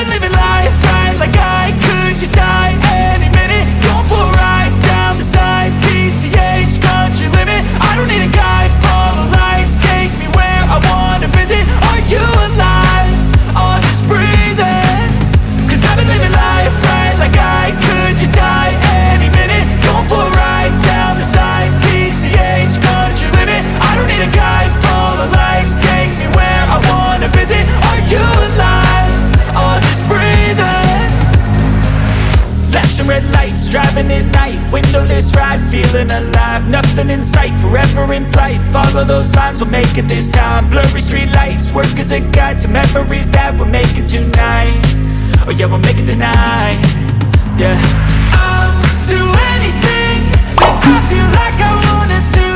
been living life right like I could just die any minute. Going for a ride down the side, PCH, country limit. I don't need a guide, follow lights, take me where I wanna visit. Are you alive? Or just breathing? Cause I've been living life right like I could just die any minute. Going for a ride down the side, PCH, country limit. I don't need a guide, follow lights, take me where I wanna visit. Are you alive? Or just breathing? Flashing red lights, driving at night, windowless ride, feeling alive. Nothing in sight, forever in flight. Follow those lines, we'll make it this time. Blurry street lights, work as a guide to memories that we're making tonight. Oh yeah, we'll make it tonight. Yeah, I'll do anything that I feel like I wanna do.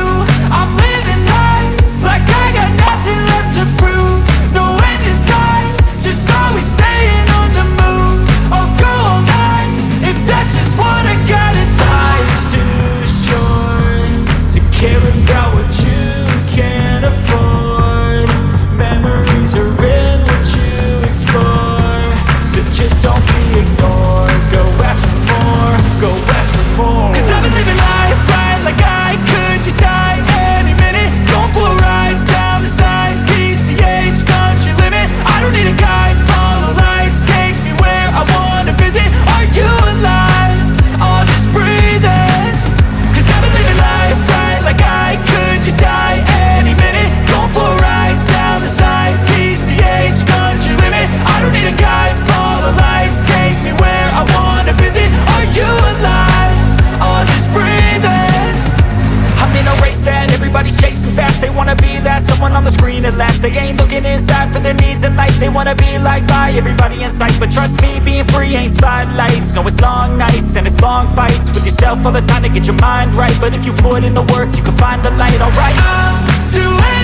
I'm living life like I got nothing left to prove. No end in sight, just always staying on the move. I'll go all night if that's just what I gotta do. Life's too short to care about what you can't afford. Memories are in what you explore, so just don't be ignored. Go ask for more, go ask for more. Cause I've been living life right like I could just die any minute. Going for a ride down the side, PCH, country limit. I don't need a guide, follow lights, take me where I wanna visit. Are you alive? Or just breathing? Cause I've been living life right like I could just die any minute. Going for a ride down the side, PCH, country limit. I don't need a guide, follow lights, take me where I wanna visit. Are you alive? Or just breathing? I'm in a race that everybody's chasing fast. They wanna be that someone on the screen at last. They ain't looking inside for their needs in life. They wanna be liked by everybody in sight. But trust me, being free ain't spotlights. No, it's long nights and it's long fights with yourself all the time to get your mind right. But if you put in the work, you can find the light, alright? I'll do it.